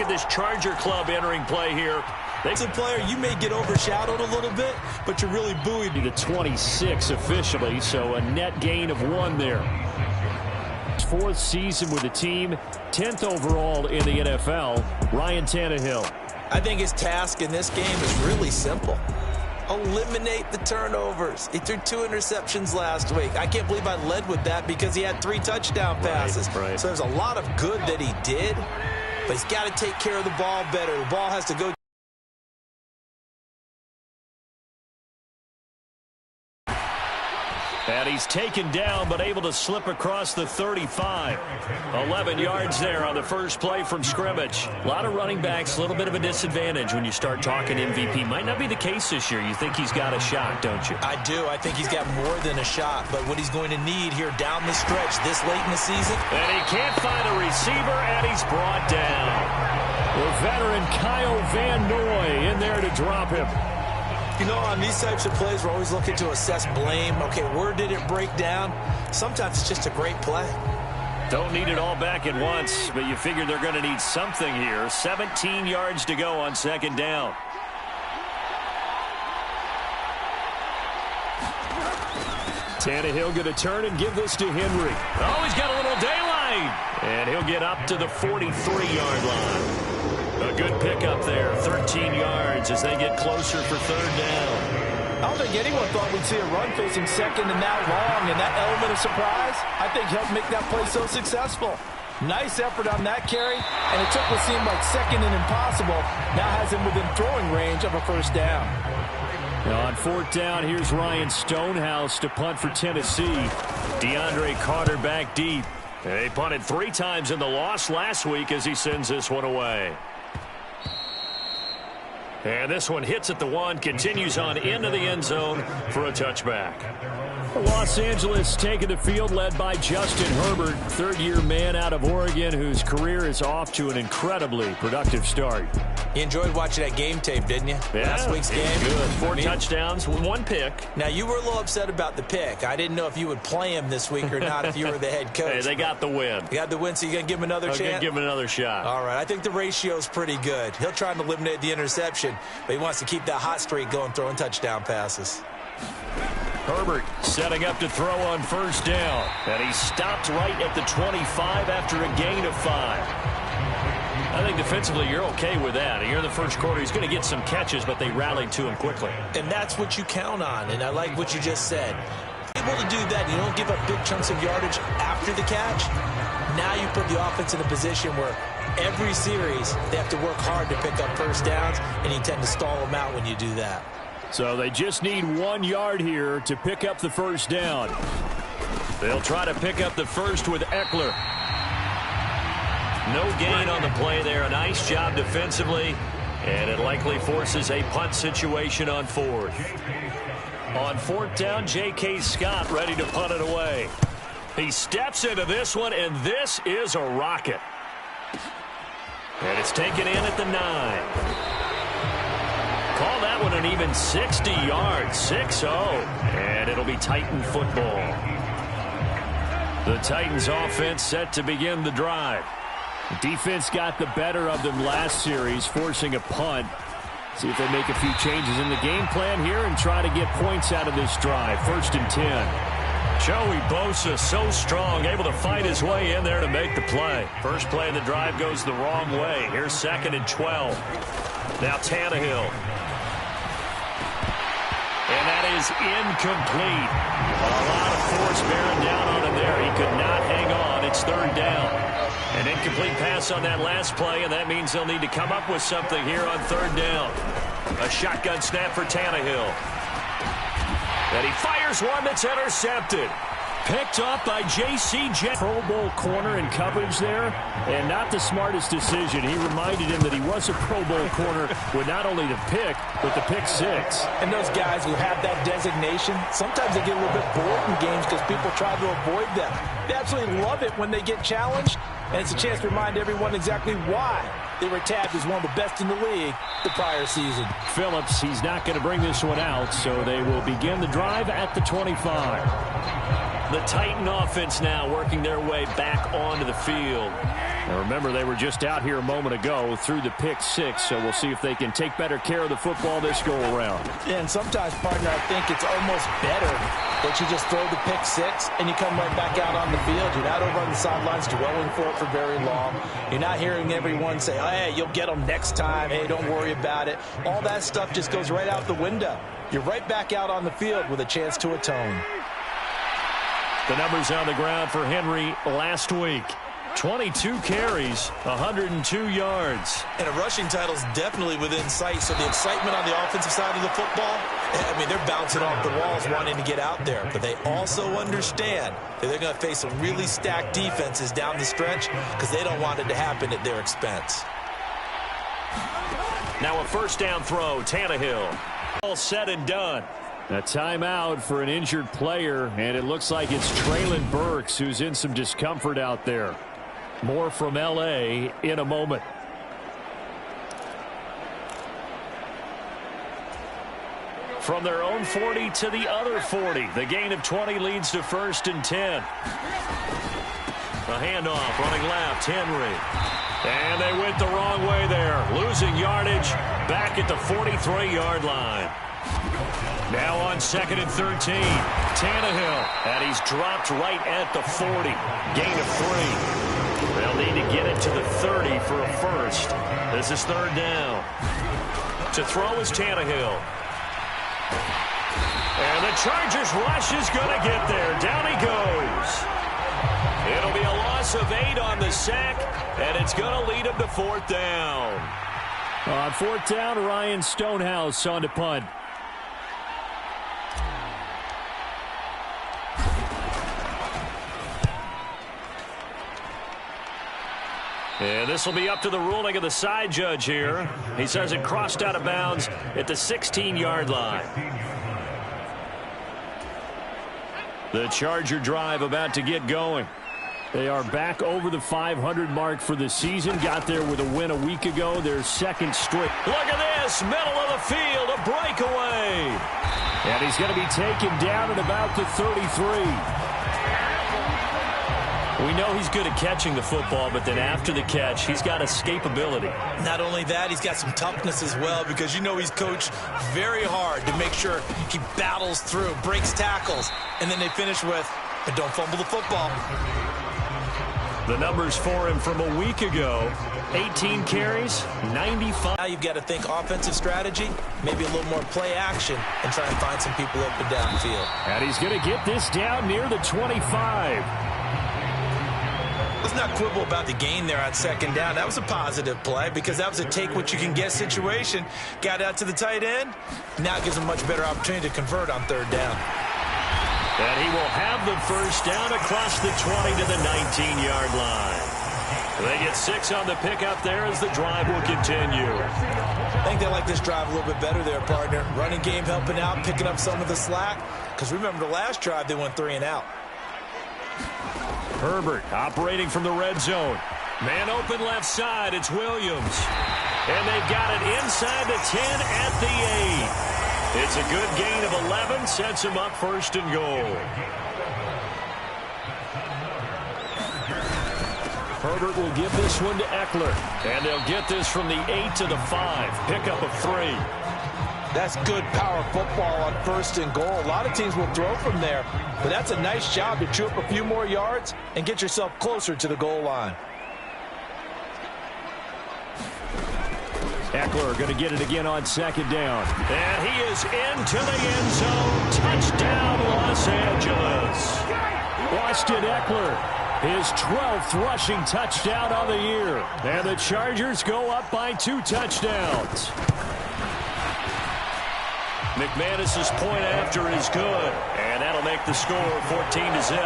at this Charger club entering play here. As a player, you may get overshadowed a little bit, but you're really buoyed. To 26 officially, so a net gain of 1 there. 4th season with the team, 10th overall in the NFL, Ryan Tannehill. I think his task in this game is really simple. Eliminate the turnovers. He threw 2 interceptions last week. I can't believe I led with that because he had 3 touchdown passes. Right. So there's a lot of good that he did, but he's got to take care of the ball better. The ball has to go. And he's taken down, but able to slip across the 35. 11 yards there on the first play from scrimmage. A lot of running backs, a little bit of a disadvantage when you start talking MVP. Might not be the case this year. You think he's got a shot, don't you? I do. I think he's got more than a shot. But what he's going to need here down the stretch this late in the season. And he can't find a receiver, and he's brought down. The veteran Kyle Van Noy in there to drop him. You know, on these types of plays, we're always looking to assess blame. Okay, where did it break down? Sometimes it's just a great play. Don't need it all back at once, but you figure they're going to need something here. 17 yards to go on 2nd down. Tannehill going to turn and give this to Henry. Oh, he's got a little daylight. And he'll get up to the 43-yard line. A good pickup there, 13 yards as they get closer for 3rd down. I don't think anyone thought we'd see a run facing 2nd and that long, and that element of surprise, I think, helped make that play so successful. Nice effort on that carry, and it took what seemed like 2nd and impossible, now has him within throwing range of a 1st down. Now on 4th down, here's Ryan Stonehouse to punt for Tennessee. DeAndre Carter back deep. They punted 3 times in the loss last week as he sends this one away. And this one hits at the 1, continues on into the end zone for a touchback. Los Angeles taking the field led by Justin Herbert, 3rd-year man out of Oregon whose career is off to an incredibly productive start. You enjoyed watching that game tape, didn't you? Yeah, last week's game. Good. 4 touchdowns, 1 pick. Now, you were a little upset about the pick. I didn't know if you would play him this week or not if you were the head coach. Hey, they got the win. You got the win, so you're going to give him another chance? I'm going to give him another shot. All right. I think the ratio's pretty good. He'll try and eliminate the interception, but he wants to keep that hot streak going, throwing touchdown passes. Herbert setting up to throw on 1st down. And he stopped right at the 25 after a gain of 5. I think defensively you're okay with that. Here in the first quarter, he's going to get some catches, but they rallied to him quickly. And that's what you count on, and I like what you just said. Able to do that, you don't give up big chunks of yardage after the catch. Now you put the offense in a position where every series they have to work hard to pick up 1st downs, and you tend to stall them out when you do that. So they just need 1 yard here to pick up the 1st down. They'll try to pick up the 1st with Eckler. No gain on the play there. A nice job defensively, and it likely forces a punt situation on 4th. On 4th down, J.K. Scott ready to punt it away. He steps into this one, and this is a rocket. And it's taken in at the 9. Call that one an even 60 yards, 6-0, and it'll be Titan football. The Titans offense set to begin the drive. Defense got the better of them last series, forcing a punt. See if they make a few changes in the game plan here and try to get points out of this drive. 1st and 10. Joey Bosa so strong, able to fight his way in there to make the play. First play of the drive goes the wrong way. Here's 2nd and 12. Now Tannehill. And that is incomplete. A lot of force bearing down on him there. He could not hang on. It's 3rd down. An incomplete pass on that last play, and that means they'll need to come up with something here on 3rd down. A shotgun snap for Tannehill. And he fires one that's intercepted. Picked up by J.C. Jackson. Pro Bowl corner in coverage there, and not the smartest decision. He reminded him that he was a Pro Bowl corner with not only the pick, but the pick 6. And those guys who have that designation, sometimes they get a little bit bored in games because people try to avoid them. They absolutely love it when they get challenged, and it's a chance to remind everyone exactly why they were tabbed as one of the best in the league the prior season. Phillips, he's not going to bring this one out, so they will begin the drive at the 25. The Titan offense now working their way back onto the field. Now remember, they were just out here a moment ago through the pick six, so we'll see if they can take better care of the football this go-around. Yeah, and sometimes, partner, I think it's almost better that you just throw the pick six and you come right back out on the field. You're not over on the sidelines dwelling for it for very long. You're not hearing everyone say, oh, hey, you'll get them next time. Hey, don't worry about it. All that stuff just goes right out the window. You're right back out on the field with a chance to atone. The numbers on the ground for Henry last week. 22 carries, 102 yards. And a rushing title is definitely within sight, so the excitement on the offensive side of the football, I mean, they're bouncing off the walls wanting to get out there. But they also understand that they're going to face some really stacked defenses down the stretch because they don't want it to happen at their expense. Now a first down throw, Tannehill. All said and done. A timeout for an injured player, and it looks like it's Treylon Burks who's in some discomfort out there. More from L.A. in a moment. From their own 40 to the other 40. The gain of 20 leads to 1st and 10. A handoff running left, Henry. And they went the wrong way there. Losing yardage back at the 43-yard line. Now on 2nd and 13. Tannehill. And he's dropped right at the 40. Gain of 3. They'll need to get it to the 30 for a first. This is 3rd down. To throw is Tannehill. And the Chargers rush is going to get there. Down he goes. It'll be a loss of 8 on the sack, and it's going to lead him to 4th down. On 4th down, Ryan Stonehouse on to punt. And this will be up to the ruling of the side judge here. He says it crossed out of bounds at the 16-yard line. The Charger drive about to get going. They are back over the 500 mark for the season. Got there with a win a week ago. Their 2nd straight. Look at this. Middle of the field. A breakaway. And he's going to be taken down at about the 33. We know he's good at catching the football, but then after the catch, he's got escapability. Not only that, he's got some toughness as well because you know he's coached very hard to make sure he battles through, breaks tackles, and then they finish with, but don't fumble the football. The numbers for him from a week ago, 18 carries, 95. Now you've got to think offensive strategy, maybe a little more play action, and try and find some people up and down the field. And he's going to get this down near the 25. Let's not quibble about the gain there on 2nd down. That was a positive play because that was a take-what-you-can-get situation. Got out to the tight end. Now it gives him a much better opportunity to convert on 3rd down. And he will have the first down across the 20 to the 19-yard line. They get 6 on the pickup there as the drive will continue. I think they like this drive a little bit better there, partner. Running game helping out, picking up some of the slack. Because remember the last drive, they went 3 and out. Herbert operating from the red zone. Man open left side. It's Williams. And they've got it inside the 10 at the 8. It's a good gain of 11. Sets him up 1st and goal. Herbert will give this one to Eckler. And they'll get this from the 8 to the 5. Pickup of 3. That's good power football on 1st and goal. A lot of teams will throw from there, but that's a nice job to chew up a few more yards and get yourself closer to the goal line. Eckler going to get it again on 2nd down. And he is into the end zone. Touchdown, Los Angeles. Austin Eckler, his 12th rushing touchdown on the year. And the Chargers go up by 2 touchdowns. McManus's point after is good, and that'll make the score 14-0.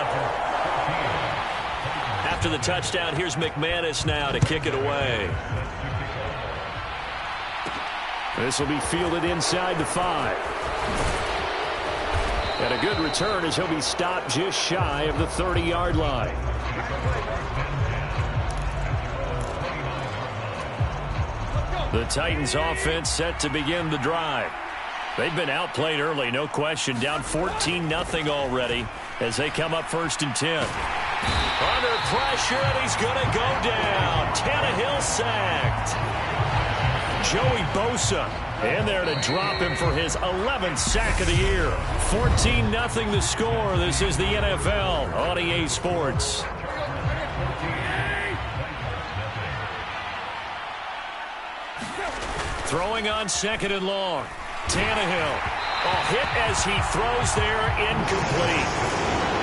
After the touchdown, here's McManus now to kick it away. This will be fielded inside the 5. And a good return as he'll be stopped just shy of the 30-yard line. The Titans offense set to begin the drive. They've been outplayed early, no question. Down 14-0 already. as they come up 1st and 10. Under pressure, and he's going to go down. Tannehill sacked. Joey Bosa in there to drop him for his 11th sack of the year. 14-0 the score. This is the NFL on EA Sports. Throwing on 2nd and long. Tannehill. A hit as he throws there, incomplete.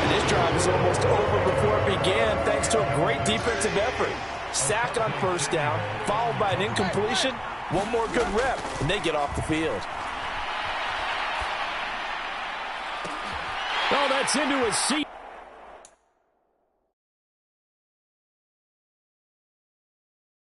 And this drive is almost over before it began thanks to a great defensive effort. Sack on 1st down, followed by an incompletion. One more good rep, and they get off the field. Oh, that's into his seat.